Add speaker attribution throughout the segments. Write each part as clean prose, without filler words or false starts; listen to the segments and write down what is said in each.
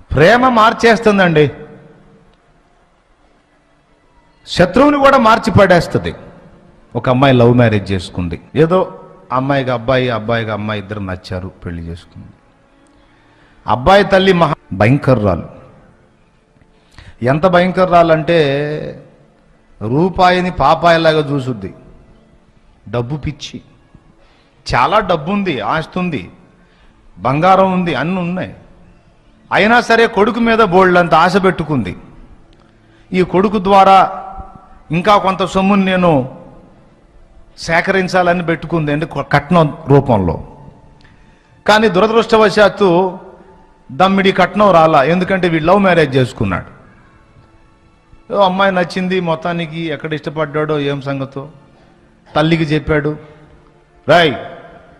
Speaker 1: ప్రేమ మార్చేస్తుందండి, శత్రువుని కూడా మార్చి పడేస్తుంది. ఒక అమ్మాయి లవ్ మ్యారేజ్ చేసుకుంది. ఏదో అమ్మాయికి అబ్బాయి, అబ్బాయికి అమ్మాయి ఇద్దరు నచ్చారు, పెళ్లి చేసుకుంది. అబ్బాయి తల్లి మహా భయంకర్రాలు. ఎంత భయంకర్రాలంటే రూపాయిని పాపాయిలాగా చూసుద్ది. డబ్బు పిచ్చి, చాలా డబ్బు ఉంది, ఆస్తి ఉంది, బంగారం ఉంది, అన్నీ ఉన్నాయి. అయినా సరే కొడుకు మీద బోల్డంత ఆశ పెట్టుకుంది. ఈ కొడుకు ద్వారా ఇంకా కొంత సొమ్ముని నేను సేకరించాలని పెట్టుకుంది, అంటే కట్నం రూపంలో. కానీ దురదృష్టవశాత్తు దమ్మిడి కట్నం రాలా. ఎందుకంటే వీడు లవ్ మ్యారేజ్ చేసుకున్నాడు. అమ్మాయి నచ్చింది, మొత్తానికి ఎక్కడ ఇష్టపడ్డాడో ఏం సంగతో తల్లికి చెప్పాడు. రాయ్,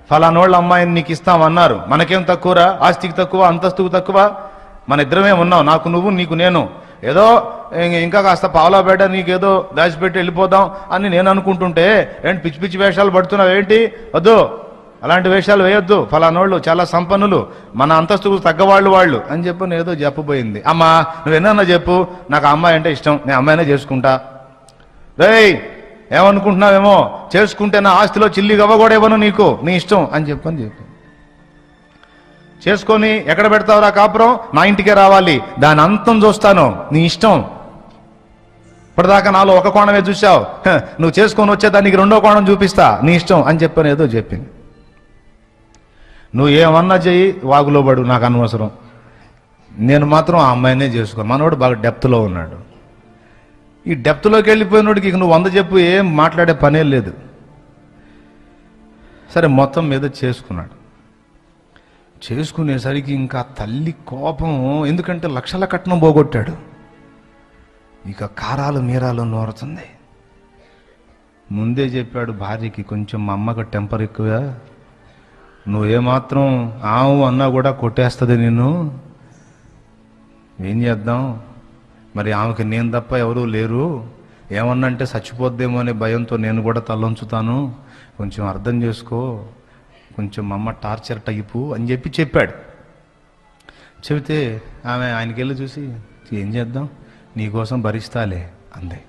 Speaker 1: ఫలానోళ్ళ అమ్మాయిని నీకు ఇస్తామన్నారు, మనకేం తక్కువరా, ఆస్తికి తక్కువ, అంతస్తుకు తక్కువ, మన ఇద్దరమే ఉన్నాం, నాకు నువ్వు నీకు నేను, ఏదో ఇంకా కాస్త పావులా బేట నీకేదో దాచిపెట్టి వెళ్ళిపోదాం అని నేను అనుకుంటుంటే ఏంటి పిచ్చి పిచ్చి వేషాలు పడుతున్నావు ఏంటి? వద్దు, అలాంటి వేషాలు వేయొద్దు, ఫలానోళ్ళు చాలా సంపన్నులు, మన అంతస్తుకు తగ్గవాళ్ళు వాళ్ళు అని చెప్పి ఏదో చెప్పబోయింది. అమ్మా నువ్వేనన్నా చెప్పు, నాకు ఆ అమ్మాయి అంటే ఇష్టం, నేను అమ్మాయినే చేసుకుంటా. రేయ్, ఏమనుకుంటున్నావేమో, చేసుకుంటే నా ఆస్తిలో చిల్లి గవ్వ కూడా ఇవ్వను నీకు, నీ ఇష్టం అని చెప్పి చేసుకొని ఎక్కడ పెడతావురా కాపురం, నా ఇంటికే రావాలి, దాని అంతం చూస్తాను, నీ ఇష్టం. ఇప్పటిదాకా నాలో ఒక కోణమే చూసావు, నువ్వు చేసుకొని వచ్చేదానికి రెండో కోణం చూపిస్తా, నీ ఇష్టం అని చెప్పని ఏదో చెప్పింది. నువ్వు ఏమన్నా చెయ్యి, వాగులో పడు, నాకు అనవసరం, నేను మాత్రం ఆ అమ్మాయినే చేసుకో. మనోడు బాగా డెప్త్లో ఉన్నాడు. ఈ డెప్త్లోకి వెళ్ళిపోయినోడికి ఇక నువ్వు 100 చెప్పు, ఏం మాట్లాడే పనే లేదు. సరే, మొత్తం మీద చేసుకున్నాడు. చేసుకునేసరికి ఇంకా తల్లి కోపం, ఎందుకంటే లక్షల కట్నం పోగొట్టాడు. ఇక కారాలు మీరాలు నోరుతుంది. ముందే చెప్పాడు భార్యకి, కొంచెం మా అమ్మకు టెంపర్ ఎక్కువ, నువ్వేమాత్రం ఆవు అన్నా కూడా కొట్టేస్తుంది నిన్ను, ఏం చేద్దాం మరి, ఆమెకి నేను తప్ప ఎవరూ లేరు, ఏమన్నంటే చచ్చిపోద్దేమో అనే భయంతో నేను కూడా తలొంచుతాను, కొంచెం అర్థం చేసుకో, కొంచెం అమ్మ టార్చర్ టైపు అని చెప్పాడు. చెబితే ఆమె ఆయనకి వెళ్ళి చూసి, ఏం చేద్దాం, నీకోసం భరిస్తాలే అందే.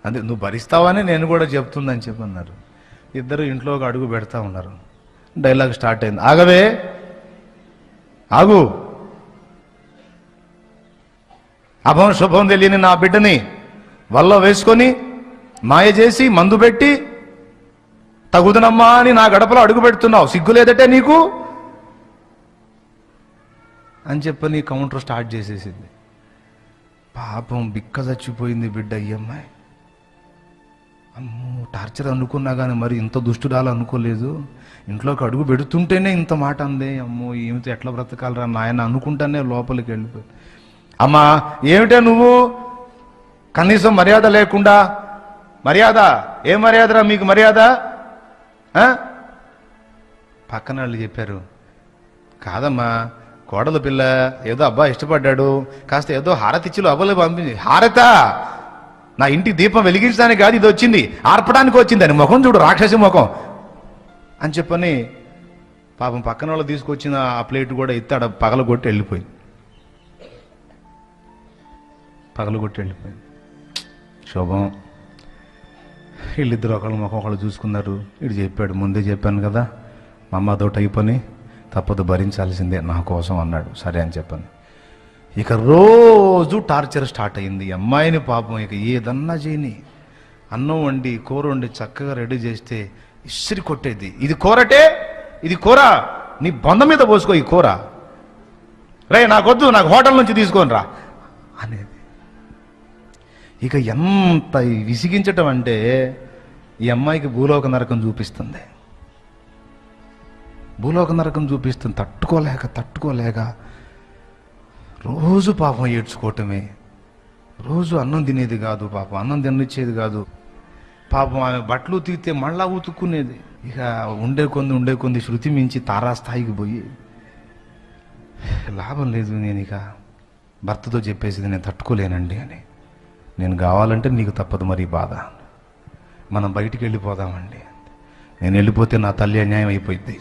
Speaker 1: అదే నువ్వు భరిస్తావని నేను కూడా చెప్తుందని చెప్పన్నారు. ఇద్దరు ఇంట్లోకి అడుగు పెడతా ఉన్నారు. డైలాగ్ స్టార్ట్ అయింది. ఆగవే, ఆగు, అభం శుభం తెలియని నా బిడ్డని వల్ల వేసుకొని మాయ చేసి మందు పెట్టి తగుదనమ్మా అని నా గడపలో అడుగు పెడుతున్నావు, సిగ్గులేదటే నీకు అని చెప్పని కౌంటర్ స్టార్ట్ చేసేసింది. పాపం బిక్క చచ్చిపోయింది బిడ్డ. ఈ అమ్మాయి, అమ్మో టార్చర్ అనుకున్నా కానీ మరి ఇంత దుష్టురాలు అనుకోలేదు. ఇంట్లోకి అడుగు పెడుతుంటేనే ఇంత మాట అందే, అమ్మో ఏమితో ఎట్లా బ్రతకాలరా నాయన అనుకుంటానే లోపలికి వెళ్ళిపోయి, అమ్మా ఏమిటే నువ్వు కనీసం మర్యాద లేకుండా, మర్యాద ఏం మర్యాదరా మీకు మర్యాద? పక్కన వాళ్ళు చెప్పారు, కాదమ్మా కోడలు పిల్ల, ఏదో అబ్బాయి ఇష్టపడ్డాడు, కాస్త ఏదో హారతిచ్చిలో అవ్వలే పంపించి, హారత నా ఇంటి దీపం వెలిగించడానికి కాదు, ఇది వచ్చింది ఆర్పడానికి వచ్చింది అని, ముఖం చూడు రాక్షసి ముఖం అని చెప్పని పాపం పక్కన వాళ్ళు తీసుకొచ్చిన ఆ ప్లేట్ కూడా ఎత్తాడ పగలగొట్టి వెళ్ళిపోయింది. శోభం. వీళ్ళిద్దరు ఒకళ్ళు ముఖం ఒకళ్ళు చూసుకున్నారు. ఇటు చెప్పాడు, ముందే చెప్పాను కదా మా అమ్మ అదో టైప్ అని, తప్పదు భరించాల్సిందే నా కోసం అన్నాడు. సరే అని చెప్పాను. ఇక రోజు టార్చర్ స్టార్ట్ అయింది. అమ్మాయిని పాపం ఇక ఏదన్నా చేయని, అన్నం వండి కూర వండి చక్కగా రెడీ చేస్తే ఇసిరి కొట్టేది. ఇది కూరటే, ఇది కూర నీ బొంద మీద పోసుకో, ఈ కూర రే నాకొద్దు, నాకు హోటల్ నుంచి తీసుకొని రా అనేది. ఇక ఎంత విసిగించటం అంటే ఈ అమ్మాయికి భూలోక నరకం చూపిస్తుంది. భూలోక నరకం చూపిస్తుంది. తట్టుకోలేక రోజు పాపం ఏడ్చుకోవటమే. రోజు అన్నం తినేది కాదు, పాపం అన్నం తినిచ్చేది కాదు. పాపం ఆమె బట్టలు ఉతికితే మళ్ళా ఉతుక్కునేది. ఇక ఉండే కొంది శృతి మించి తారాస్థాయికి పోయి, లాభం లేదు, నేను ఇక భర్తతో చెప్పేసింది నేను తట్టుకోలేనండి అని, నేను కావాలంటే నీకు తప్పదు మరి బాధ, మనం బయటికి వెళ్ళిపోదామండి. నేను వెళ్ళిపోతే నా తల్లి అన్యాయం అయిపోయింది,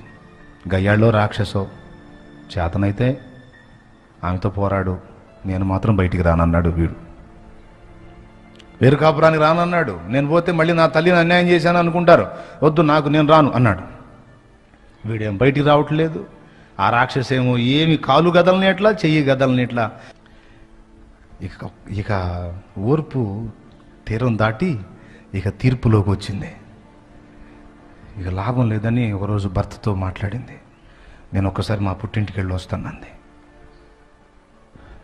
Speaker 1: గయ్యాళ్ళో రాక్షసో, చేతనైతే ఆమెతో పోరాడు, నేను మాత్రం బయటికి రానన్నాడు వీడు. వేరు కాపురానికి రానన్నాడు. నేను పోతే మళ్ళీ నా తల్లిని అన్యాయం చేశాను అనుకుంటారు, వద్దు నాకు, నేను రాను అన్నాడు. వీడేం బయటికి రావట్లేదు. ఆ రాక్షసేమో ఏమి కాలు గదలని ఎట్లా, చెయ్యి గదలని ఎట్లా. ఇక ఓర్పు తీరం దాటి ఇక తీర్పులోకి వచ్చింది. ఇక లాభం లేదని ఒకరోజు భర్తతో మాట్లాడింది. నేను ఒక్కసారి మా పుట్టింటికి వెళ్ళి వస్తానంది.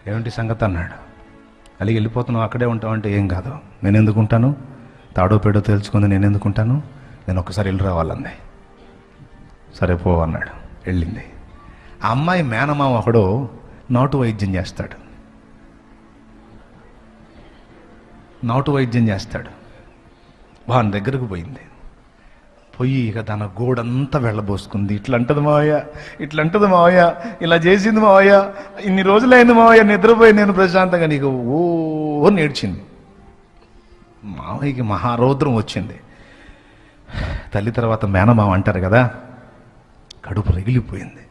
Speaker 1: ఏమిటి సంగతి అన్నాడు. అలిగి వెళ్ళిపోతున్నావు, అక్కడే ఉంటావు అంటే, ఏం కాదు, నేను ఎందుకు ఉంటాను, తాడో పేడో తెలుసుకుంది, నేను ఎందుకు ఉంటాను, నేను ఒక్కసారి వెళ్ళి రావాలంది. సరే పో అన్నాడు. వెళ్ళింది. ఆ అమ్మాయి మేనమామ ఒకడు నాటు వైద్యం చేస్తాడు. వాని దగ్గరకు పోయింది. పోయి ఇక తన గోడంతా వెళ్ళబోసుకుంది. ఇట్లంటది మావయ్య, ఇలా చేసింది మావయ్య, ఇన్ని రోజులైంది మావయ్య నిద్రపోయి నేను ప్రశాంతంగా, నీకు ఓ నేడ్చింది. మావయ్యకి మహారౌద్రం వచ్చింది. తల్లి తర్వాత మేనమామ అంటారు కదా, కడుపు రగిలిపోయింది.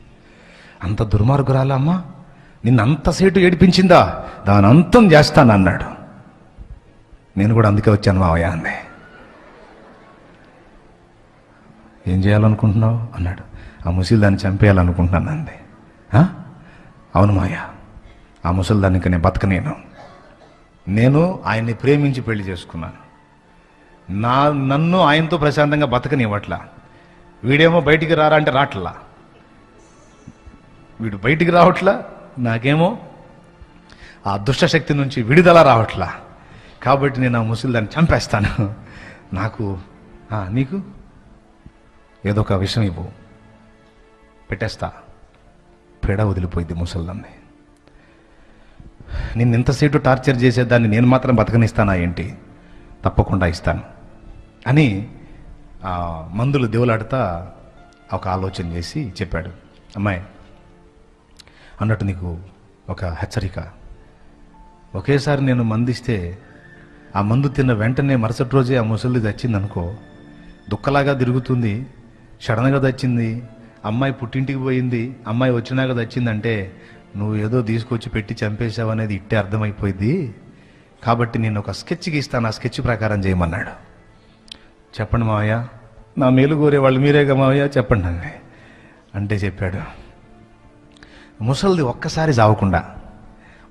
Speaker 1: అంత దుర్మార్గురాలా అమ్మా, నిన్నంతసేటు ఏడిపించిందా, దాని అంతం చేస్తానన్నాడు. నేను కూడా అందుకే వచ్చాను మావయ్య అంది. ఏం చేయాలనుకుంటున్నావు అన్నాడు. ఆ ముసలిదాన్ని చంపేయాలనుకుంటున్నాను అంది. అవును మావయ్య, ఆ ముసలిదానికి నేను బతకనేను. నేను ఆయన్ని ప్రేమించి పెళ్లి చేసుకున్నాను. నన్ను ఆయనతో ప్రశాంతంగా బతకనివ్వట్లా. వీడేమో బయటికి రారా అంటే రాట్లా, వీడు బయటికి రావట్లా, నాకేమో ఆ దుష్టశక్తి నుంచి విడుదల రావట్లా. కాబట్టి నేను ఆ ముసలిదాన్ని చంపేస్తాను. నీకు ఏదో ఒక విషయం ఇవ్వు, పెట్టేస్తా. పేడ వదిలిపోయింది ముసలిదాన్ని. నిన్ను ఇంతసేటు టార్చర్ చేసేదాన్ని నేను మాత్రం బతకనిస్తానా ఏంటి, తప్పకుండా ఇస్తాను అని మందులు దేవులాడుతా ఒక ఆలోచన చేసి చెప్పాడు. అమ్మాయి అన్నట్టు నీకు ఒక హెచ్చరిక, ఒకేసారి నేను మందిస్తే ఆ మందు తిన్న వెంటనే మరుసటి రోజే ఆ ముసలి దచ్చిందనుకో, దుక్కలాగా తిరుగుతుంది, సడన్గా దచ్చింది, అమ్మాయి పుట్టింటికి పోయింది, అమ్మాయి వచ్చినాక దచ్చిందంటే నువ్వు ఏదో తీసుకొచ్చి పెట్టి చంపేశావు అనేది ఇట్టే అర్థమైపోయింది. కాబట్టి నేను ఒక స్కెచ్ గీస్తాను, ఆ స్కెచ్ ప్రకారం చేయమన్నాడు. చెప్పండి మావయ్య, నా మేలు కోరే వాళ్ళు మీరేగా మావయ్య, చెప్పండి అండి అంటే చెప్పాడు. ముసలిది ఒక్కసారి చావకుండా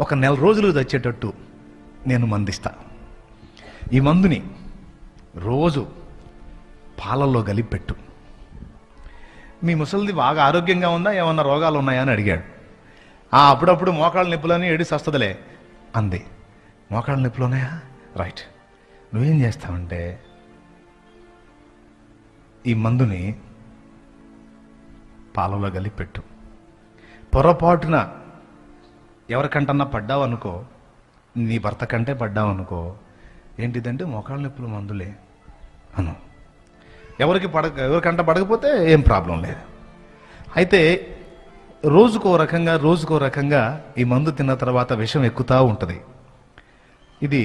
Speaker 1: ఒక 1 నెల రోజులు తెచ్చేటట్టు నేను మందిస్తా. ఈ మందుని రోజు పాలల్లో కలిపి పెట్టు. మీ ముసలిది బాగా ఆరోగ్యంగా ఉందా, ఏమన్నా రోగాలు ఉన్నాయా అని అడిగాడు. అప్పుడప్పుడు మోకాళ్ళ నొప్పులని ఏడిసి వస్తుందిలే అంది. మోకాళ్ళ నొప్పులు ఉన్నాయా, రైట్, నువ్వేం చేస్తావంటే ఈ మందుని పాలలో కలిపి పెట్టు. పొరపాటున ఎవరికంటన్నా పడ్డావు అనుకో, నీ భర్త కంటే పడ్డావు అనుకో, ఏంటిదంటే మోకాళ్ళ నొప్పులు మందులే అను. ఎవరికంట పడకపోతే ఏం ప్రాబ్లం లేదు. అయితే రోజుకో రకంగా ఈ మందు తిన్న తర్వాత విషం ఎక్కుతూ ఉంటుంది. ఇది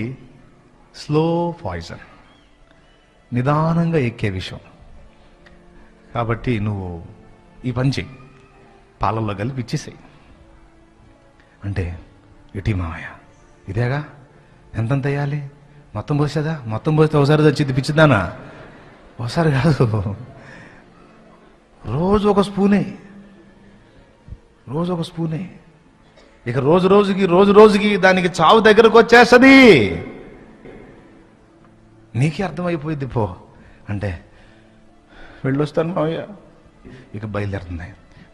Speaker 1: స్లో పాయిజన్, నిదానంగా ఎక్కే విషం. కాబట్టి నువ్వు ఈ పని చెయ్యి, పాలల్లో కలిపి ఇచ్చేసేయి అంటే, ఇటీ మావయ్య ఇదేగా, ఎంతంత వేయాలి, మొత్తం పోసేదా, మొత్తం పోస్తే ఒకసారి తెచ్చింది పిచ్చిదానా, ఒకసారి కాదు, రోజు ఒక స్పూనే. ఇక రోజు రోజుకి దానికి చావు దగ్గరకు వచ్చేస్తుంది. నీకే అర్థమైపోయింది పో అంటే, వెళ్ళొస్తాను మావయ్య. ఇక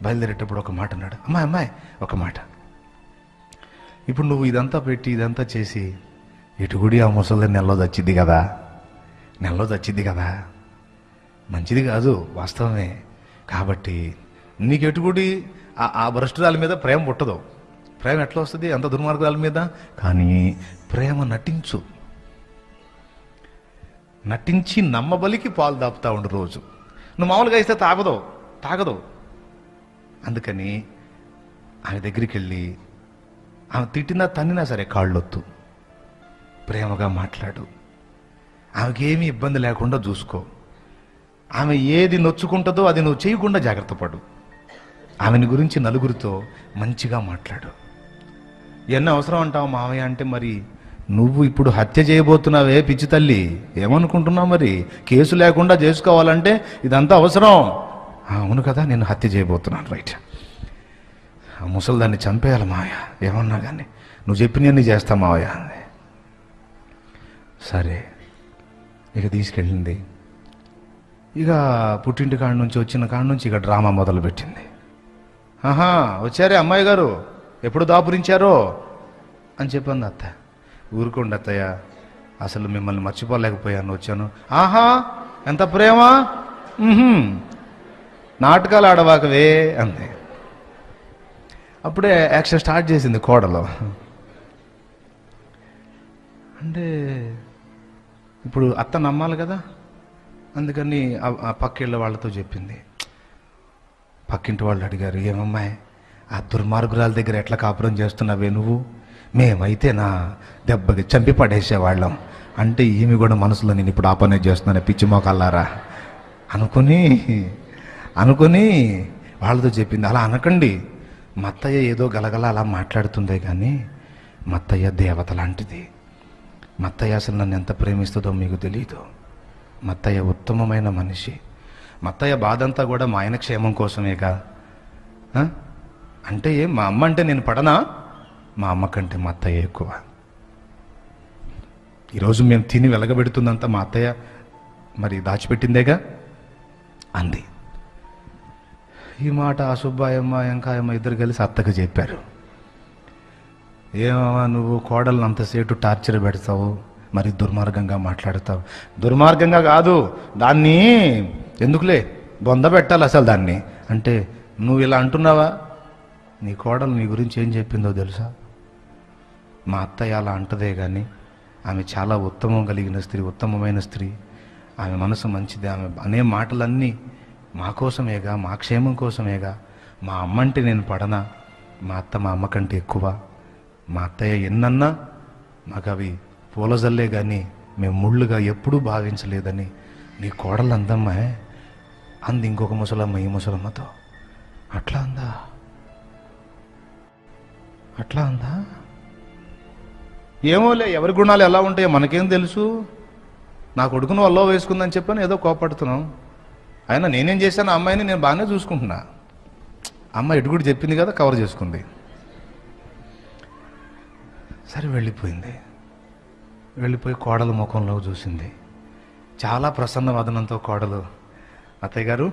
Speaker 1: బయలుదేరేటప్పుడు ఒక మాట అన్నాడు. అమ్మాయి ఒక మాట, ఇప్పుడు నువ్వు ఇదంతా పెట్టి ఇదంతా చేసి ఇటుగుడి ఆ ముసలి నెలలో చచ్చిద్ది కదా, మంచిది కాదు, వాస్తవమే. కాబట్టి నీకు ఎటుగుడి ఆ భ్రష్టురాల మీద ప్రేమ పుట్టదు. ప్రేమ ఎట్లా వస్తుంది అంత దుర్మార్గాల మీద? కానీ ప్రేమ నటించి నమ్మబలికి పాలు దాపుతా ఉండు రోజు. నువ్వు మామూలుగా ఇస్తే తాగదు. అందుకని ఆమె దగ్గరికి వెళ్ళి ఆమె తిట్టినా తన్నినా సరే కాళ్ళొత్తు, ప్రేమగా మాట్లాడు, ఆమెకేమీ ఇబ్బంది లేకుండా చూసుకో. ఆమె ఏది నొచ్చుకుంటుందో అది నువ్వు చేయకుండా జాగ్రత్త పడు. ఆమెని గురించి నలుగురితో మంచిగా మాట్లాడు. ఇవన్నీ అవసరం అంటావు మావయ్య అంటే, మరి నువ్వు ఇప్పుడు హత్య చేయబోతున్నావే పిచ్చి తల్లి, ఏమనుకుంటున్నావు? మరి కేసు లేకుండా చేసుకోవాలంటే ఇదంతా అవసరం. అవును కదా, నేను హత్య చేయబోతున్నాను, రైట్. ఆ ముసలిదాన్ని చంపేయాలి మావయ్య, ఏమన్నా కానీ నువ్వు చెప్పినవన్నీ చేస్తా మావయ్య అంది. సరే, ఇక తీసుకెళ్ళింది. ఇక పుట్టింటి కాడ నుంచి వచ్చిన కాడ నుంచి ఇక డ్రామా మొదలుపెట్టింది. ఆహా, వచ్చారే అమ్మాయి గారు, ఎప్పుడు దాపురించారో అని చెప్పింది అత్త. ఊరుకోండి అత్తయ్య, అసలు మిమ్మల్ని మర్చిపోలేకపోయాను, వచ్చాను. ఆహా, ఎంత ప్రేమ, నాటకాలు ఆడవాకవే అంది. అప్పుడే యాక్షన్ స్టార్ట్ చేసింది కోడలో. అంటే ఇప్పుడు అత్త నమ్మాలి కదా, అందుకని ఆ పక్కిళ్ళ వాళ్ళతో చెప్పింది. పక్కింటి వాళ్ళు అడిగారు, ఏమమ్మాయి ఆ దుర్మార్గురాల దగ్గర ఎట్లా కాపురం చేస్తున్నావే నువ్వు? మేమైతే నా దెబ్బకి చంపి పడేసేవాళ్ళం అంటే, ఈమె కూడా మనసులో నేను ఇప్పుడు ఆ పనే చేస్తున్నాను పిచ్చి మోకాళ్ళారా అనుకొని వాళ్ళతో చెప్పింది. అలా అనకండి, మత్తయ్య ఏదో గలగల అలా మాట్లాడుతుందే కానీ మత్తయ్య దేవత లాంటిది. మత్తయ్య అసలు నన్ను ఎంత ప్రేమిస్తుందో మీకు తెలీదు. మత్తయ్య ఉత్తమమైన మనిషి. మత్తయ్య బాధంతా కూడా మా ఆయన క్షేమం కోసమేగా. అంటే మా అమ్మ అంటే నేను పడనా? మా అమ్మ కంటే మా అత్తయ్య ఎక్కువ. ఈరోజు మేము తిని వెలగబెడుతుందంతా మా అత్తయ్య మరి దాచిపెట్టిందేగా అంది. ఈ మాట ఆ సుబ్బాయమ్మ ఎంకాయమ్మ ఇద్దరు కలిసి అత్తకు చెప్పారు. ఏమమ్మా నువ్వు కోడలను అంతసేటు టార్చర్ పెడతావు, మరి దుర్మార్గంగా మాట్లాడతావు. దుర్మార్గంగా కాదు, దాన్ని ఎందుకులే బొంద పెట్టాలి అసలు దాన్ని అంటే. నువ్వు ఇలా అంటున్నావా? నీ కోడలు నీ గురించి ఏం చెప్పిందో తెలుసా? మా అత్తయ్య అలా అంటదే కానీ ఆమె చాలా ఉత్తమం కలిగిన స్త్రీ, ఉత్తమమైన స్త్రీ, ఆమె మనసు మంచిది, ఆమె అనే మాటలన్నీ మా కోసమేగా, మా క్షేమం కోసమేగా. మా అమ్మ అంటే నేను పడనా? మా అత్త మా అమ్మ కంటే ఎక్కువ. మా అత్తయ్య ఎన్నన్నా మాకు అవి పూలజల్లే కానీ మేము ముళ్ళుగా ఎప్పుడూ భావించలేదని నీ కోడలు అందమ్మా అంది ఇంకొక ముసలమ్మ ఈ ముసలమ్మతో. అట్లా అందా? ఏమోలే, ఎవరి గుణాలు ఎలా ఉంటాయో మనకేం తెలుసు. నా కొడుకును వల్లో వేసుకుందని చెప్పని ఏదో కోపడుతున్నాం. అయినా నేనేం చేశాను, ఆ అమ్మాయిని నేను బాగానే చూసుకుంటున్నా. అమ్మ ఎటుగుడు చెప్పింది కదా, కవర్ చేసుకుంది. సరే వెళ్ళిపోయి కోడలు ముఖంలో చూసింది. చాలా ప్రసన్న వదనంతో కోడలు, అత్తయ్య గారు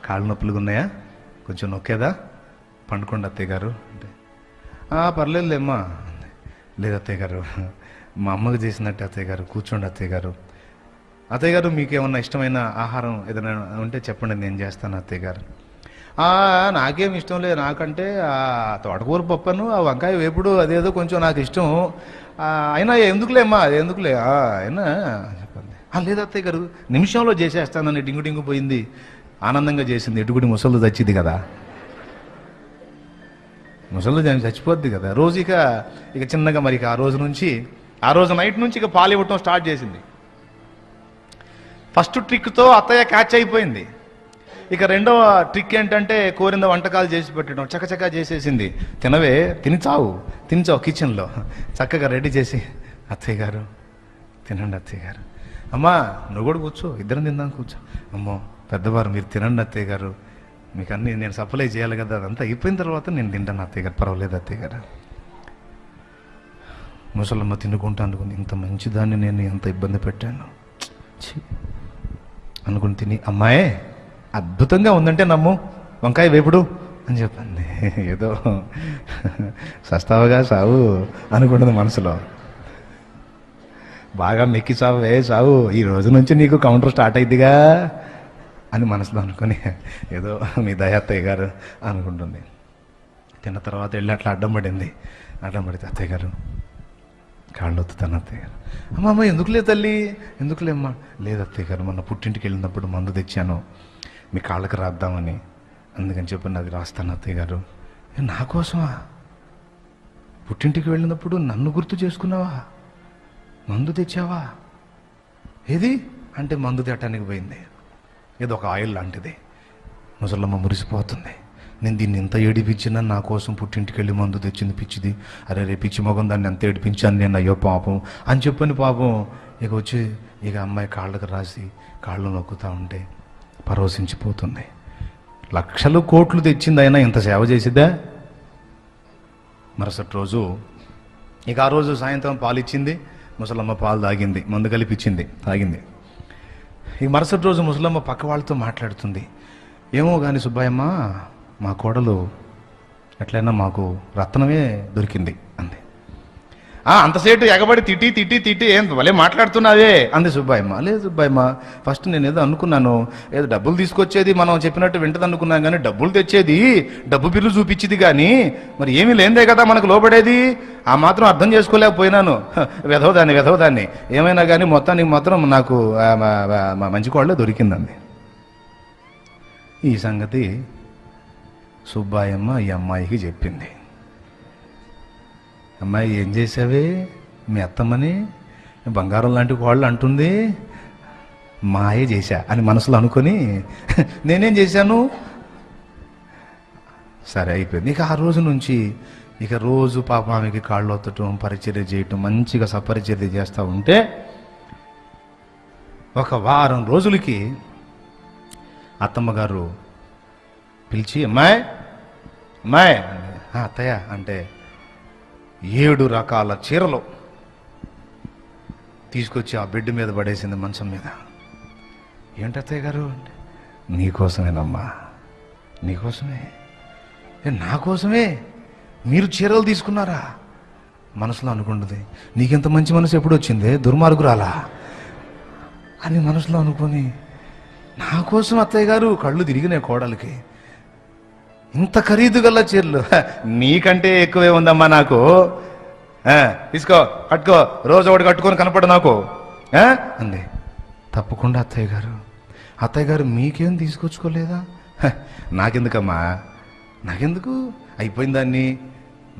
Speaker 1: కాళ్ళు నొప్పులుగా ఉన్నాయా, కొంచెం నొక్కేదా, పండుకోండి అత్తయ్య గారు అంటే. పర్లేదులేమ్మా. లేదు అత్తయ్య గారు, మా అమ్మకు చేసినట్టు అత్తయ్య గారు, కూర్చోండి అత్తయ్య గారు. అత్తయ్య గారు మీకు ఏమన్నా ఇష్టమైన ఆహారం ఏదైనా ఉంటే చెప్పండి, నేను చేస్తాను అత్తయ్య గారు. నాకేం ఇష్టం లేదు, నాకంటే ఆ తోటకూర పప్పును ఆ వంకాయ వేపుడు అదేదో కొంచెం నాకు ఇష్టం. అయినా ఎందుకులేమ్మా, అది ఎందుకులే అయినా చెప్పండి. లేదు అత్తయ్య గారు, నిమిషంలో చేసేస్తానని డింగు పోయింది, ఆనందంగా చేసింది. ఎటుగుడి ముసలు చచ్చింది కదా, ముసలు చచ్చిపోద్ది కదా. రోజు ఇక చిన్నగా మరి ఆ రోజు నైట్ నుంచి ఇక పాలు ఇవ్వటం స్టార్ట్ చేసింది. ఫస్ట్ ట్రిక్తో అత్తయ్య క్యాచ్ అయిపోయింది. ఇక రెండవ ట్రిక్ ఏంటంటే కోరింద వంటకాలు చేసి పెట్టడం. చకచకా చేసేసింది. తినిచావు కిచెన్లో చక్కగా రెడీ చేసి, అత్తయ్య గారు తినండి అత్తయ్య గారు, అమ్మా నువ్వు కూడా కూర్చో, ఇద్దరం తిందాం కూర్చో, అమ్మో పెద్దవారు మీరు తినండి అత్తయ్య గారు, మీకు అన్నీ నేను సప్లై చేయాలి కదా, అదంతా అయిపోయిన తర్వాత నేను తింటాను అత్తయ్య గారు, పర్వాలేదు అత్తయ్య గారు. ముసలమ్మ తినుకుంటా అనుకుని, ఇంత మంచిదాన్ని నేను ఎంత ఇబ్బంది పెట్టాను అనుకుని తిని, అమ్మాయే అద్భుతంగా ఉందంటే నమ్ము, వంకాయ వేపుడు అని చెప్పింది. ఏదో సస్తావుగా సావు అనుకుంటుంది మనసులో. బాగా మెక్కి సావు ఈ రోజు నుంచి నీకు కౌంటర్ స్టార్ట్ అయిద్దిగా అని మనసులో అనుకుని, ఏదో మీ దయాత్తయ్య గారు అనుకుంటుంది. తిన్న తర్వాత వెళ్ళి అట్లా అడ్డం పడితే అత్తయ్య గారు కాళ్ళు వత్తుతాను అత్తయ్య గారు. అమ్మ ఎందుకులే తల్లి, ఎందుకులేమ్మా. లేదు అత్తయ్య గారు, మొన్న పుట్టింటికి వెళ్ళినప్పుడు మందు తెచ్చాను మీ కాళ్ళకి రాద్దామని, అందుకని చెప్పి అది రాస్తాను అత్తయ్య గారు. నా కోసమా? పుట్టింటికి వెళ్ళినప్పుడు నన్ను గుర్తు చేసుకున్నావా? మందు తెచ్చావా? ఏది అంటే మందు తేటానికి పోయింది, ఏదో ఒక ఆయిల్ లాంటిది. ముసలమ్మ మురిసిపోతుంది. నేను దీన్ని ఎంత ఏడిపించినా నా కోసం పుట్టింటికి వెళ్ళి మందు తెచ్చింది పిచ్చిది, అరే రే పిచ్చి మొగం దాన్ని ఎంత ఏడిపించాను నేను, అయ్యో పాపం అని చెప్పని పాపం ఇక వచ్చి ఇక అమ్మాయి కాళ్ళకు రాసి కాళ్ళు నొక్కుతూ ఉంటే పరవశించిపోతుంది. లక్షలు కోట్లు తెచ్చింది అయినా ఇంత సేవ చేసిద్దా? మరుసటి రోజు ఇక ఆ రోజు సాయంత్రం పాలు ఇచ్చింది, ముసలమ్మ పాలు తాగింది, మందు కలిపిచ్చింది, తాగింది. ఈ మరుసటి రోజు ముసలమ్మ పక్క వాళ్ళతో మాట్లాడుతుంది, ఏమో కానీ సుబ్బాయమ్మ మా కోడలు ఎట్లయినా మాకు రత్నమే దొరికింది అంది. అంతసేటు ఎగబడి తిట్టి తిట్టి తిట్టి ఏం భలే మాట్లాడుతున్నావే అంది సుబ్బాయమ్మ. లేదు సుబ్బాయమ్మ, ఫస్ట్ నేను ఏదో అనుకున్నాను, ఏదో డబ్బులు తీసుకొచ్చేది మనం చెప్పినట్టు వింటది అనుకున్నాను, కానీ డబ్బులు తెచ్చేది డబ్బు బిల్లు చూపించింది, కానీ మరి ఏమీ లేదే కదా మనకు లోబడేది, ఆ మాత్రం అర్థం చేసుకోలేకపోయినాను. వెధవదాన్ని ఏమైనా కానీ మొత్తానికి మాత్రం నాకు మా మంచి కోళ్ళే దొరికిందండి. ఈ సంగతి సుబ్బాయమ్మ ఈ అమ్మాయికి చెప్పింది. అమ్మాయి, ఏం చేసావే మీ అత్తమ్మని బంగారం లాంటి కోళ్ళు అంటుంది, మాయే చేశా అని మనసులో అనుకొని, నేనేం చేశాను, సరే అయిపోయింది. ఇక ఆ రోజు నుంచి ఇక రోజు పాప ఆమెకి కాళ్ళు ఒత్తటం, పరిచర్య చేయటం, మంచిగా సపరిచర్య చేస్తూ ఉంటే ఒక వారం రోజులకి అత్తమ్మగారు పిలిచి, అమ్మాయి అమ్మాయి అత్తయ్య అంటే 7 రకాల చీరలు తీసుకొచ్చి ఆ బెడ్ మీద పడేసింది, మంచం మీద. ఏంటి అత్తయ్య గారు? నీకోసమేనమ్మా, నీకోసమే. నా కోసమే మీరు చీరలు తీసుకున్నారా? మనసులో అనుకుంటుంది, నీకెంత మంచి మనసు ఎప్పుడు వచ్చింది, దుర్మార్గురాలా అని మనసులో అనుకొని, నా కోసం అత్తయ్య గారు కళ్ళు తిరిగినాయి కోడలికి. ఇంత ఖరీదు గల చీరలు నీకంటే ఎక్కువే ఉందమ్మా నాకు, తీసుకో కట్టుకో, రోజు ఒకటి కట్టుకొని కనపడు నాకు అంది. తప్పకుండా అత్తయ్య గారు మీకేం తీసుకొచ్చుకోలేదా? నాకెందుకమ్మా, నాకెందుకు, అయిపోయిన దాన్ని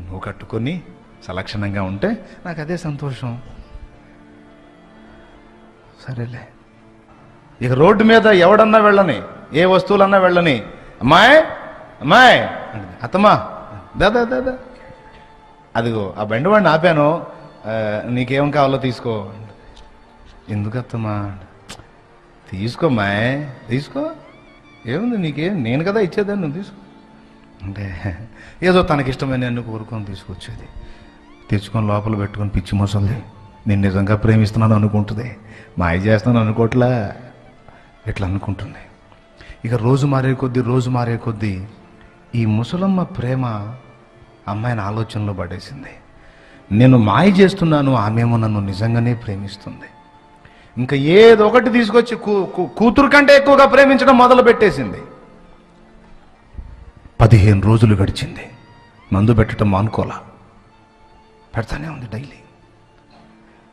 Speaker 1: నువ్వు కట్టుకొని సలక్షణంగా ఉంటే నాకు అదే సంతోషం. సరేలే. ఇక రోడ్డు మీద ఎవడన్నా వెళ్ళని, ఏ వస్తువులన్నా వెళ్ళని, అమ్మాయి అమ్మాయి అత్తమ్మా దాదా దాదా అదిగో ఆ బండివాడిని ఆపాను, నీకేం కావాలో తీసుకో. ఎందుకు అత్తమ్మా? తీసుకోమ్మాయి, తీసుకో, ఏముంది నీకేం, నేను కదా ఇచ్చేదాన్ని, నువ్వు తీసుకో అంటే ఏదో తనకిష్టమైన అన్ని కోరుకొని తీసుకొచ్చేది. తెచ్చుకొని లోపల పెట్టుకొని పిచ్చి మొసలి నేను నిజంగా ప్రేమిస్తున్నాను అనుకుంటుంది, మాయ చేస్తున్నాను అనుకోవట్లా, ఇట్లా అనుకుంటుంది. ఇక రోజు మారే కొద్దీ ఈ ముసలమ్మ ప్రేమ అమ్మాయిని ఆలోచనలో పడేసింది. నేను మాయ చేస్తున్నాను, ఆమెమో నన్ను నిజంగానే ప్రేమిస్తుంది. ఇంకా ఏదో ఒకటి తీసుకొచ్చి కూతురు కంటే ఎక్కువగా ప్రేమించడం మొదలు పెట్టేసింది. 15 రోజులు గడిచింది, మందు పెట్టడం మానుకోలా, పెడతానే ఉంది డైలీ.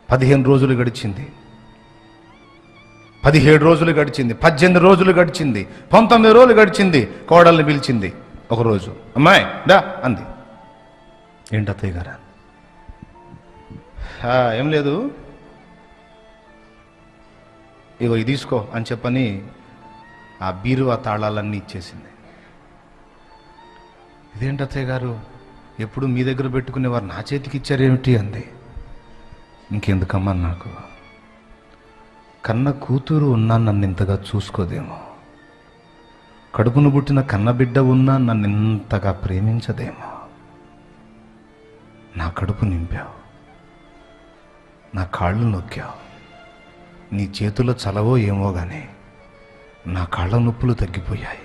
Speaker 1: 15 రోజులు గడిచింది, 17 రోజులు గడిచింది, 18 రోజులు గడిచింది, 19 రోజులు గడిచింది. కోడల్ని పిలిచింది ఒకరోజు, అమ్మాయి దా అంది. ఏంటి అత్తయ్య గారా? ఏం లేదు, ఇగో ఇది తీసుకో అని చెప్పని ఆ బీరువా తాళాలన్నీ ఇచ్చేసింది. ఇదేంటి అత్తయ్య గారు, ఎప్పుడు మీ దగ్గర పెట్టుకునేవారు నా చేతికి ఇచ్చారేమిటి అంది. ఇంకెందుకమ్మా, నాకు కన్న కూతురు ఉన్నా నన్ను ఇంతగా చూసుకోదేమో, కడుపును పుట్టిన కన్నబిడ్డ ఉన్నా నన్ను ఇంతగా ప్రేమించదేమో. నా కడుపు నింపావు, నా కాళ్ళు నొక్కావు, నీ చేతుల చలవో ఏమో కానీ నా కాళ్ళ నొప్పులు తగ్గిపోయాయి.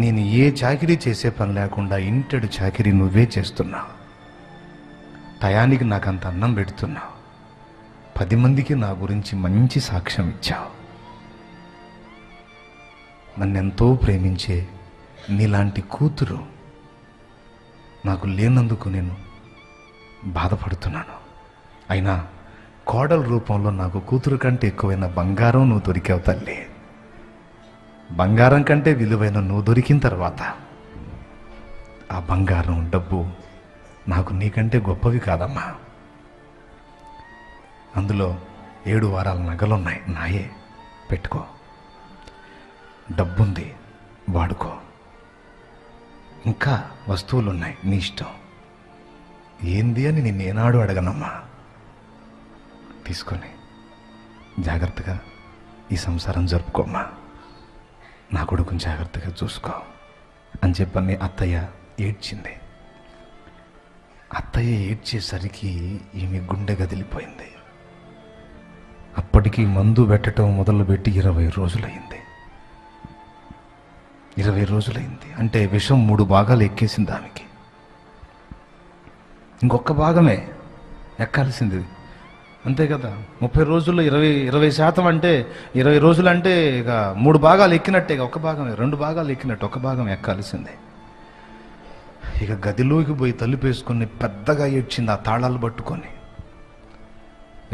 Speaker 1: నేను ఏ చాకిరీ చేసే పని లేకుండా ఇంటెడు చాకిరీ నువ్వే చేస్తున్నావు. టయానికి నాకంత అన్నం పెడుతున్నావు, 10 మందికి నా గురించి మంచి సాక్ష్యం ఇచ్చావు. నన్నెంతో ప్రేమించే నీలాంటి కూతురు నాకు లేనందుకు నేను బాధపడుతున్నాను. అయినా కోడల రూపంలో నాకు కూతురు కంటే ఎక్కువైన బంగారం నువ్వు దొరికావు తల్లి. బంగారం కంటే విలువైన నువ్వు దొరికిన తర్వాత ఆ బంగారం, డబ్బు నాకు నీకంటే గొప్పవి కాదమ్మా. అందులో 7 వారాల నగలున్నాయి, నాయే, పెట్టుకో. డబ్బుంది, వాడుకో. ఇంకా వస్తువులు ఉన్నాయి, నీ ఇష్టం. ఏంది అని నేనేనాడు అడగనమ్మా. తీసుకొని జాగ్రత్తగా ఈ సంసారం జరుపుకోమ్మా, నా కొడుకుని జాగ్రత్తగా చూసుకో అని చెప్పని అత్తయ్య ఏడ్చింది. అత్తయ్య ఏడ్చేసరికి ఈమె గుండె గదిలిపోయింది. అప్పటికి మందు పెట్టడం మొదలుపెట్టి 20 రోజులైంది. 20 రోజులైంది అంటే విషం 3 భాగాలు ఎక్కేసింది ఆమెకి. ఇంకొక భాగమే ఎక్కాల్సింది, అంతే కదా. 30 రోజుల్లో 20% అంటే 20 రోజులు అంటే ఇక 3 భాగాలు ఎక్కినట్టే. ఒక భాగమే, 2 భాగాలు ఎక్కినట్టు, ఒక భాగం ఎక్కాల్సిందే. ఇక గదిలోకి పోయి తలుపేసుకొని పెద్దగా ఏడ్చింది, ఆ తాళాలు పట్టుకొని.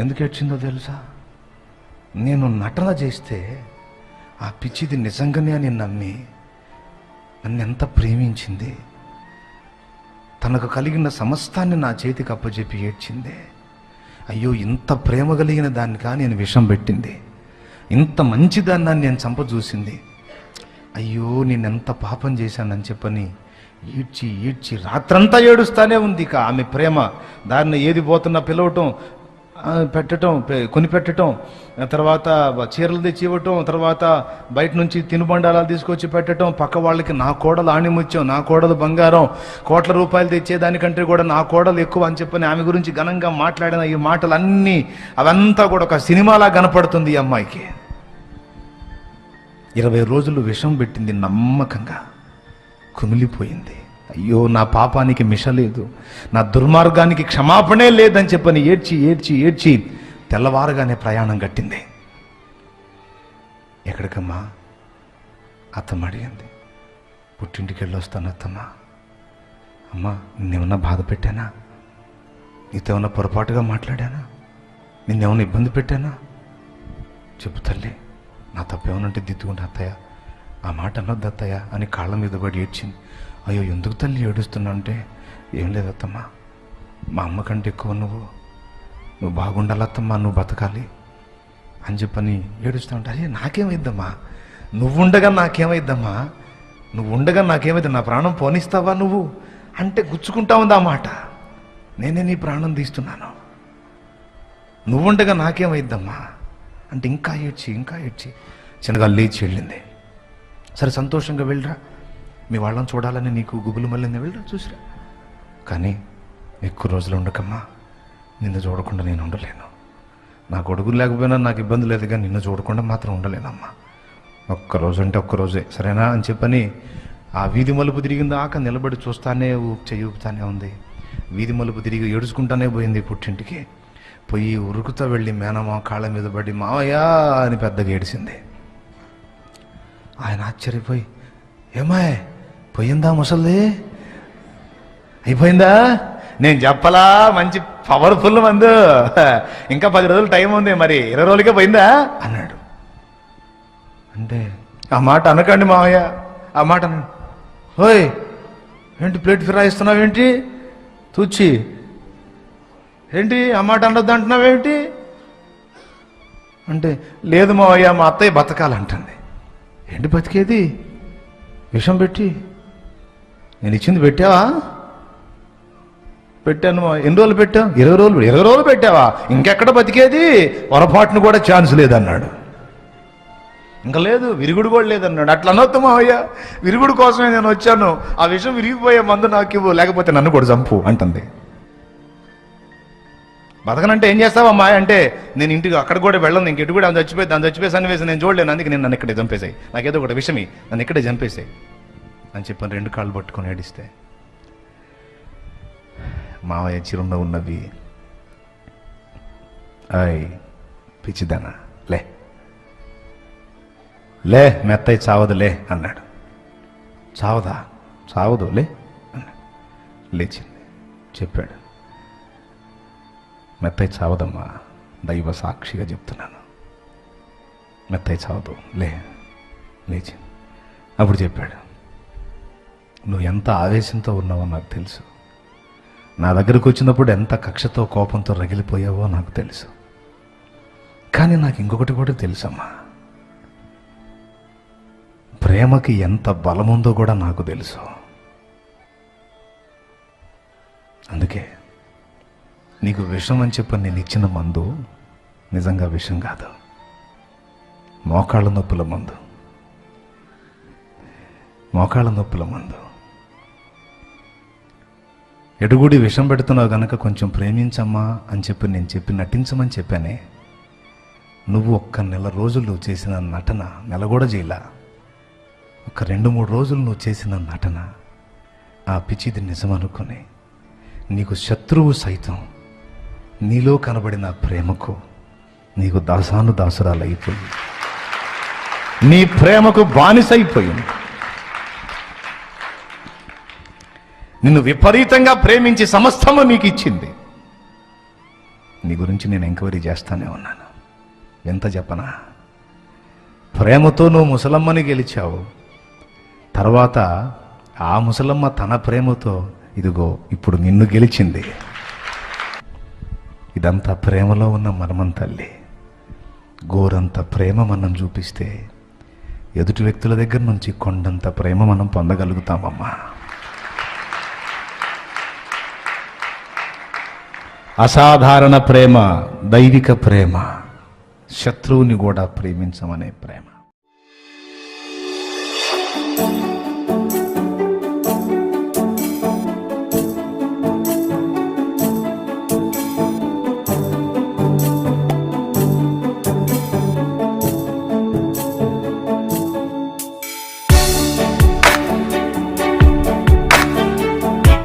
Speaker 1: ఎందుకు ఏడ్చిందో తెలుసా? నేను నటన చేస్తే ఆ పిచ్చిది నిజంగానే అని నమ్మి నన్ను ఎంత ప్రేమించింది, తనకు కలిగిన సమస్తాన్ని నా చేతికి అప్పచెప్పి ఏడ్చింది. అయ్యో, ఇంత ప్రేమ కలిగిన దానికా నేను విషం పెట్టింది, ఇంత మంచిదాన్ని నేను చంపజూసింది, అయ్యో నేనెంత పాపం చేశానని చెప్పని ఏడ్చి ఏడ్చి రాత్రంతా ఏడుస్తానే ఉంది. ఇక ఆమె ప్రేమ దారిని ఏది పోతున్నా పిలవటం, పెట్టడం, కొనిపెట్టడం, తర్వాత చీరలు తెచ్చి ఇవ్వటం, తర్వాత బయట నుంచి తినుబండారాలు తీసుకొచ్చి పెట్టడం, పక్క వాళ్ళకి నా కోడలు ఆణిముత్యం, నా కోడలు బంగారం, కోట్ల రూపాయలు తెచ్చేదానికంటే కూడా నా కోడలు ఎక్కువ అని చెప్పని ఆమె గురించి ఘనంగా మాట్లాడిన ఈ మాటలన్నీ అవంతా కూడా ఒక సినిమాలా కనపడుతుంది ఈ అమ్మాయికి. 20 రోజులు విషం పెట్టింది, నమ్మకంగా కుమిలిపోయింది. అయ్యో, నా పాపానికి మిష లేదు, నా దుర్మార్గానికి క్షమాపణే లేదని చెప్పని ఏడ్చి ఏడ్చి ఏడ్చి తెల్లవారుగానే ప్రయాణం కట్టింది. ఎక్కడికమ్మా? అత్తమ్మ అడిగింది. పుట్టింటికి వెళ్ళొస్తాను అత్తమ్మా. అమ్మా, నిన్నేమన్నా బాధ పెట్టానా? నీతో ఏమన్నా పొరపాటుగా మాట్లాడానా? నిన్నేమన్నా ఇబ్బంది పెట్టానా? చెప్పు తల్లి, నా తప్పేమనంటే దిద్దుకుంటా అత్తయ్య, ఆ మాట అనొద్దు అత్తయ్య అని కాళ్ళ మీద పడి ఏడ్చింది. అయ్యో, ఎందుకు తల్లి ఏడుస్తున్నావు అంటే, ఏం లేదత్తమ్మా, మా అమ్మ కంటే ఎక్కువ నువ్వు బాగుండాలత్తమ్మా, నువ్వు బతకాలి అని చెప్పని ఏడుస్తూ ఉంటా. అయ్యే, నాకేమైద్దమ్మా, నువ్వుండగా నాకేమైద్దమ్మా, నువ్వుండగా నాకేమైద్దా, నా ప్రాణం పోనిస్తావా నువ్వు అంటే గుచ్చుకుంటా ఉంది ఆ మాట. నేనే నీ ప్రాణం తీస్తున్నాను, నువ్వుండగా నాకేమైద్దమ్మా అంటే ఇంకా ఏడ్చి చిన్నగా లేచి వెళ్ళింది. సరే, సంతోషంగా వెళ్ళరా, మీ వాళ్ళని చూడాలని నీకు గుబులు మళ్ళీ వెళ్ళరా, చూసిరా, కానీ ఎక్కువ రోజులు ఉండకమ్మా, నిన్ను చూడకుండా నేను ఉండలేను. నా కొడుకులు లేకపోయినా నాకు ఇబ్బంది లేదు, కానీ నిన్ను చూడకుండా మాత్రం ఉండలేనమ్మా. ఒక్కరోజు అంటే ఒక్కరోజే సరేనా అని చెప్పని ఆ వీధి మలుపు తిరిగింది ఆక నిలబడి చూస్తానే ఊపుతానే ఉంది. వీధి మలుపు తిరిగి ఏడుచుకుంటానే పోయింది పుట్టింటికి. పోయి ఉరుకుతా వెళ్ళి మేనమా కాళ్ళ మీద పడి మావయ్యా అని పెద్దగా ఏడిసింది. ఆయన ఆశ్చర్యపోయి, ఏమాయ్ పోయిందా ముసల్ది, అయిపోయిందా? నేను చెప్పలా, మంచి పవర్ఫుల్ మందు, ఇంకా 10 రోజులు టైం ఉంది, మరి 20 రోజులకే పోయిందా అన్నాడు. అంటే ఆ మాట అనకండి మావయ్య, ఆ మాట అన్నాడు. ఓయ్, ఏంటి ప్లేట్ ఫిరాయిస్తున్నావు ఏంటి, తూచి ఏంటి ఆ మాట అనొద్దు అంటున్నావేంటి అంటే, లేదు మావయ్య, మా అత్తయ్య బతకాలంటుంది. ఏంటి బతికేది? విషం పెట్టి? నేను ఇచ్చింది పెట్టావా? పెట్టాను. ఎన్ని రోజులు పెట్టావు? 20 రోజులు. 20 రోజులు పెట్టావా? ఇంకెక్కడ బతికేది? పొరపాటును కూడా ఛాన్స్ లేదన్నాడు. ఇంకా లేదు, విరుగుడు కూడా లేదన్నాడు. అట్లా అనొద్దు మావయ్య, విరుగుడు కోసమే నేను వచ్చాను, ఆ విషయం విరిగిపోయే మందు నాకు ఇవ్వు, లేకపోతే నన్ను కూడా చంపు అంటుంది. బతకనంటే ఏం చేస్తావమ్మా అంటే, నేను ఇంటికి అక్కడ కూడా వెళ్ళను, ఇంకెటు కూడా దాన్ని చచ్చిపోయి సన్నివేశం నేను చూడలేను, అందుకే నేను నన్ను ఇక్కడే చంపేసాయి, నాకేదో ఒకటి విషమి, నన్ను ఇక్కడే చంపేసాయి అని చెప్పని 2 కాళ్ళు పట్టుకొని ఏడిస్తే మావయ్య చిరునవ్వు ఉన్నవి, అయ్ పిచ్చిదానా, లే మెత్తయి చావదులే అన్నాడు. చావదా? చావదు లే అన్నాడు. లేచింది, చెప్పాడు, మెత్తయి చావదమ్మా, దైవ సాక్షిగా చెప్తున్నాను, మెత్తయి చావదు, లేచింది. అప్పుడు చెప్పాడు, నువ్వు ఎంత ఆవేశంతో ఉన్నావో నాకు తెలుసు, నా దగ్గరకు వచ్చినప్పుడు ఎంత కక్షతో కోపంతో రగిలిపోయావో నాకు తెలుసు, కానీ నాకు ఇంకొకటి కూడా తెలుసమ్మా, ప్రేమకి ఎంత బలముందో కూడా నాకు తెలుసు. అందుకే నీకు విషం అని చెప్పని నేను ఇచ్చిన మందు నిజంగా విషం కాదు, మోకాళ్ళ నొప్పుల మందు. మోకాళ్ళ నొప్పుల మందు. ఎడుగుడి విషం పెడుతున్నావు గనక కొంచెం ప్రేమించమ్మా అని చెప్పి నేను చెప్పి నటించమని చెప్పానే. నువ్వు ఒక్క నెల రోజులు చేసిన నటన, నెల కూడా చేయలా, ఒక 2-3 రోజులు నువ్వు చేసిన నటన, ఆ పిచ్చిది నిజం అనుకుని నీకు శత్రువు సైతం నీలో కనబడిన ప్రేమకు నీకు దాసురాలైపోయింది, నీ ప్రేమకు బానిసైపోయింది. నిన్ను విపరీతంగా ప్రేమించి సమస్తము నీకు ఇచ్చింది. నీ గురించి నేను ఎంక్వైరీ చేస్తానే ఉన్నాను. ఎంత చెప్పనా, ప్రేమతో నువ్వు ముసలమ్మని గెలిచావు, తర్వాత ఆ ముసలమ్మ తన ప్రేమతో ఇదిగో ఇప్పుడు నిన్ను గెలిచింది. ఇదంతా ప్రేమలో ఉన్న మర్మం తల్లి. గోరంత ప్రేమ మనం చూపిస్తే ఎదుటి వ్యక్తుల దగ్గర నుంచి కొండంత ప్రేమ మనం పొందగలుగుతామమ్మా. అసాధారణ ప్రేమ, దైవిక ప్రేమ, శత్రువుని కూడా ప్రేమించమనే ప్రేమ.